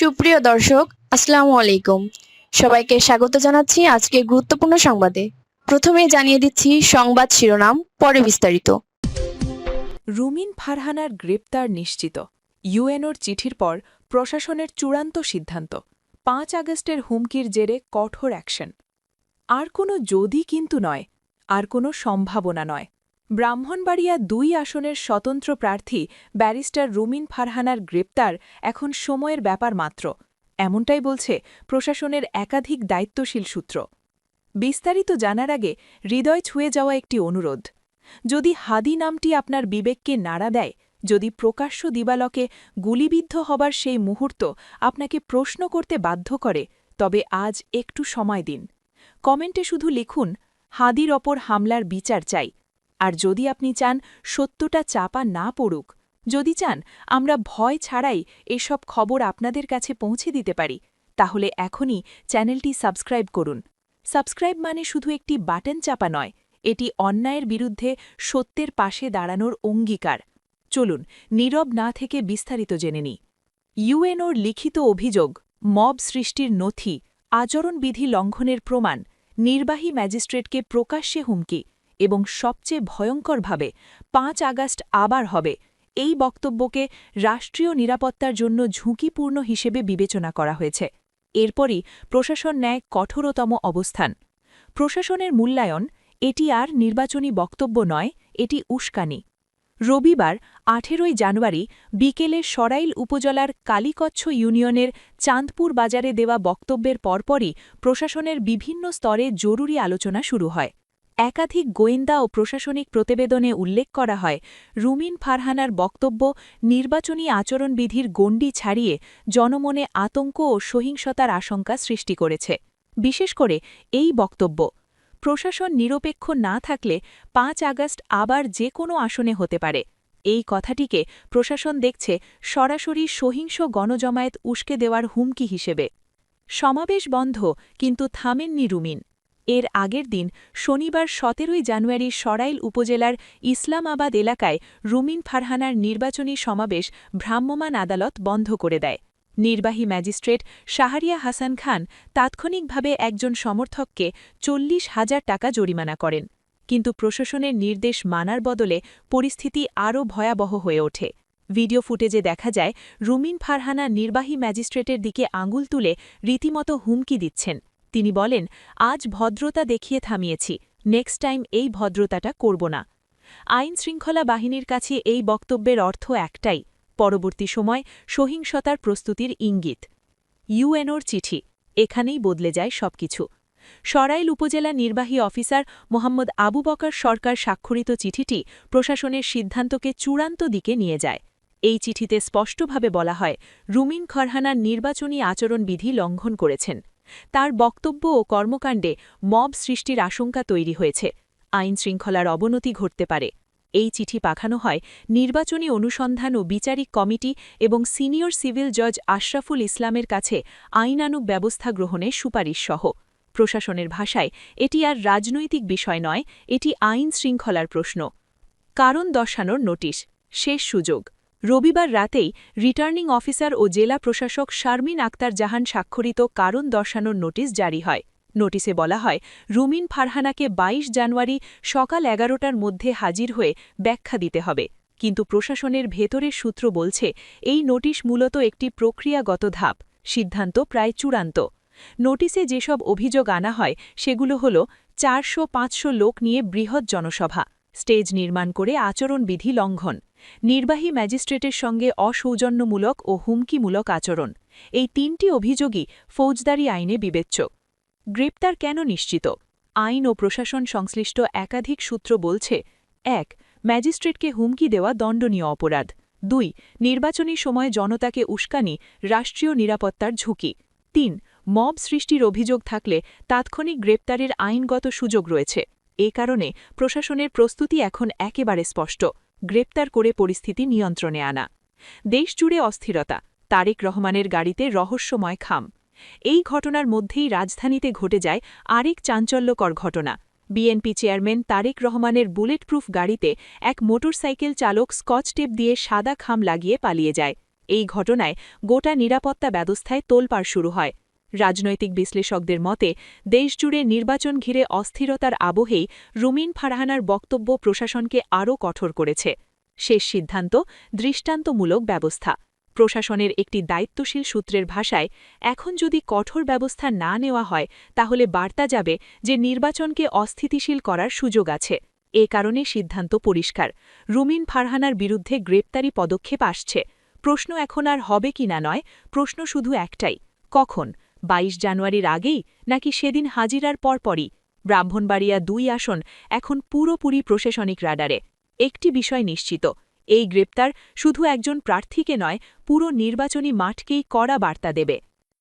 সুপ্রিয় দর্শক, আসসালামু আলাইকুম। সবাইকে স্বাগত জানাচ্ছি আজকে গুরুত্বপূর্ণ সংবাদে। প্রথমেই জানিয়ে দিচ্ছি সংবাদ শিরোনাম, পরে বিস্তারিত। রুমিন ফারহানার গ্রেপ্তার নিশ্চিত। ইউএনওর চিঠির পর প্রশাসনের চূড়ান্ত সিদ্ধান্ত। ৫ আগস্টের হুমকির জেরে কঠোর অ্যাকশন। আর কোনো যদি কিন্তু নয়, আর কোনো সম্ভাবনা নয়। ব্রাহ্মণবাড়িয়া ২ আসনের স্বতন্ত্র প্রার্থী ব্যারিস্টার রুমিন ফারহানার গ্রেপ্তার এখন সময়ের ব্যাপার মাত্র, এমনটাই বলছে প্রশাসনের একাধিক দায়িত্বশীল সূত্র। বিস্তারিত জানার আগে হৃদয় ছুঁয়ে যাওয়া একটি অনুরোধ। যদি হাদি নামটি আপনার বিবেককে নাড়া দেয়, যদি প্রকাশ্য দিবালকে গুলিবিদ্ধ হবার সেই মুহূর্ত আপনাকে প্রশ্ন করতে বাধ্য করে, তবে আজ একটু সময় দিন। কমেন্টে শুধু লিখুন, হাদির ওপর হামলার বিচার চাই। আর যদি আপনি চান সত্যটা চাপা না পড়ুক, যদি চান আমরা ভয় ছাড়াই এসব খবর আপনাদের কাছে পৌঁছে দিতে পারি, তাহলে এখনই চ্যানেলটি সাবস্ক্রাইব করুন। সাবস্ক্রাইব মানে শুধু একটি বাটন চাপা নয়, এটি অন্যায়ের বিরুদ্ধে সত্যের পাশে দাঁড়ানোর অঙ্গীকার। চলুন নীরব না থেকে বিস্তারিত জেনে নিই। ইউএনওর লিখিত অভিযোগ, মব সৃষ্টির নথি, আচরণবিধি লঙ্ঘনের প্রমাণ, নির্বাহী ম্যাজিস্ট্রেটকে প্রকাশ্যে হুমকি এবং সবচেয়ে ভয়ঙ্করভাবে ৫ আগস্ট আবার হবে, এই বক্তব্যকে রাষ্ট্রীয় নিরাপত্তার জন্য ঝুঁকিপূর্ণ হিসেবে বিবেচনা করা হয়েছে। এরপরই প্রশাসন নেয় কঠোরতম অবস্থান। প্রশাসনের মূল্যায়ন, এটি আর নির্বাচনী বক্তব্য নয়, এটি উস্কানি। রবিবার ১৮ জানুয়ারি বিকেলে সরাইল উপজেলার কালিকচ্ছ ইউনিয়নের চাঁদপুর বাজারে দেওয়া বক্তব্যের পরপরই প্রশাসনের বিভিন্ন স্তরে জরুরি আলোচনা শুরু হয়। একাধিক গোয়েন্দা ও প্রশাসনিক প্রতিবেদনে উল্লেখ করা হয়, রুমিন ফারহানার বক্তব্য নির্বাচনী আচরণবিধির গণ্ডি ছাড়িয়ে জনমনে আতঙ্ক ও সহিংসতার আশঙ্কা সৃষ্টি করেছে। বিশেষ করে এই বক্তব্য, প্রশাসন নিরপেক্ষ না থাকলে ৫ আগস্ট আবার যে কোনো আসনে হতে পারে, এই কথাটিকে প্রশাসন দেখছে সরাসরি সহিংস গণজমায়েত উস্কে দেওয়ার হুমকি হিসেবে। সমাবেশ বন্ধ, কিন্তু থামেননি রুমিন। এর আগের দিন শনিবার ১৭ জানুয়ারি সরাইল উপজেলার ইসলামাবাদ এলাকায় রুমিন ফারহানার নির্বাচনী সমাবেশ ভ্রাম্যমাণ আদালত বন্ধ করে দেয়। নির্বাহী ম্যাজিস্ট্রেট শাহরিয়া হাসান খান তাৎক্ষণিকভাবে একজন সমর্থককে ৪০,০০০ টাকা জরিমানা করেন। কিন্তু প্রশাসনের নির্দেশ মানার বদলে পরিস্থিতি আরও ভয়াবহ হয়ে ওঠে। ভিডিও ফুটেজে দেখা যায়, রুমিন ফারহানা নির্বাহী ম্যাজিস্ট্রেটের দিকে আঙুল তুলে রীতিমতো হুমকি দিচ্ছেন। তিনি বলেন, আজ ভদ্রতা দেখিয়ে থামিয়েছি, নেক্সট টাইম এই ভদ্রতাটা করব না। আইন শৃঙ্খলা বাহিনীর কাছে এই বক্তব্যের অর্থ একটাই, পরবর্তী সময় সহিংসতার প্রস্তুতির ইঙ্গিত। ইউএনওর চিঠি, এখানেই বদলে যায় সবকিছু। সরাইল উপজেলা নির্বাহী অফিসার মোহাম্মদ আবু বকর সরকার স্বাক্ষরিত চিঠিটি প্রশাসনের সিদ্ধান্তকে চূড়ান্ত দিকে নিয়ে যায়। এই চিঠিতে স্পষ্টভাবে বলা হয়, রুমিন ফারহানার নির্বাচনী আচরণবিধি লঙ্ঘন করেছেন। তার বক্তব্য ও কর্মকাণ্ডে মব সৃষ্টির আশঙ্কা তৈরি হয়েছে, আইন শৃঙ্খলার অবনতি ঘটতে পারে। এই চিঠি পাঠানো হয় নির্বাচনী অনুসন্ধান ও বিচারিক কমিটি এবং সিনিয়র সিভিল জজ আশরাফুল ইসলামের কাছে আইনানুগ ব্যবস্থা গ্রহণের সুপারিশ সহ। প্রশাসনের ভাষায় এটি আর রাজনৈতিক বিষয় নয়, এটি আইন শৃঙ্খলার প্রশ্ন। কারণ দর্শানোর নোটিশ, শেষ সুযোগ। রবিবার রাতেই রিটার্নিং অফিসার ও জেলা প্রশাসক শারমিন আক্তার জাহান স্বাক্ষরিত কারণ দর্শানোর নোটিশ জারি হয়। নোটিশে বলা হয়, রুমিন ফারহানাকে ২২ জানুয়ারি সকাল ১১টার মধ্যে হাজির হয়ে ব্যাখ্যা দিতে হবে। কিন্তু প্রশাসনের ভেতরের সূত্র বলছে, এই নোটিশ মূলত একটি প্রক্রিয়াগত ধাপ, সিদ্ধান্ত প্রায় চূড়ান্ত। নোটিশে যেসব অভিযোগ আনা হয় সেগুলো হল ৪০০-৫০০ লোক নিয়ে বৃহৎ জনসভা, স্টেজ নির্মাণ করে আচরণবিধি লঙ্ঘন, নির্বাহী ম্যাজিস্ট্রেটের সঙ্গে অসৌজন্যমূলক ও হুমকিমূলক আচরণ। এই ৩টি অভিযোগই ফৌজদারি আইনে বিবেচ্য। গ্রেপ্তার কেন নিশ্চিত? আইন ও প্রশাসন সংশ্লিষ্ট একাধিক সূত্র বলছে, ১. ম্যাজিস্ট্রেটকে হুমকি দেওয়া দণ্ডনীয় অপরাধ। ২. নির্বাচনী সময় জনতাকে উস্কানি, রাষ্ট্রীয় নিরাপত্তার ঝুঁকি। ৩. মব সৃষ্টির অভিযোগ থাকলে তাৎক্ষণিক গ্রেপ্তারের আইনগত সুযোগ রয়েছে। এ কারণে প্রশাসনের প্রস্তুতি এখন একেবারে স্পষ্ট, গ্রেপ্তার করে পরিস্থিতি নিয়ন্ত্রণে আনা। দেশজুড়ে অস্থিরতা, তারেক রহমানের গাড়িতে রহস্যময় খাম। এই ঘটনার মধ্যেই রাজধানীতে ঘটে যায় আরেক চাঞ্চল্যকর ঘটনা। বিএনপি চেয়ারম্যান তারেক রহমানের বুলেটপ্রুফ গাড়িতে এক মোটরসাইকেল চালক স্কচ টেপ দিয়ে সাদা খাম লাগিয়ে পালিয়ে যায়। এই ঘটনায় গোটা নিরাপত্তা ব্যবস্থায় তোলপাড় শুরু হয়। রাজনৈতিক বিশ্লেষকদের মতে দেশজুড়ে নির্বাচন ঘিরে অস্থিরতার আবহেই রুমিন ফারহানার বক্তব্য প্রশাসনকে আরও কঠোর করেছে। শেষ সিদ্ধান্ত দৃষ্টান্তমূলক ব্যবস্থা। প্রশাসনের একটি দায়িত্বশীল সূত্রের ভাষায়, এখন যদি কঠোর ব্যবস্থা না নেওয়া হয় তাহলে বার্তা যাবে যে নির্বাচনকে অস্থিতিশীল করার সুযোগ আছে। এ কারণে সিদ্ধান্ত পরিষ্কার, রুমিন ফারহানার বিরুদ্ধে গ্রেপ্তারি পদক্ষেপ আসছে। প্রশ্ন এখন আর হবে কিনা নয়, প্রশ্ন শুধু একটাই, কখন? ২২ জানুয়ারির আগেই নাকি সেদিন হাজিরার পরপরই? ব্রাহ্মণবাড়িয়া ২ আসন এখন পুরোপুরি প্রশাসনিক রাডারে। একটি বিষয় নিশ্চিত, এই গ্রেপ্তার শুধু একজন প্রার্থীকে নয়, পুরো নির্বাচনী মাঠকেই কড়া বার্তা দেবে।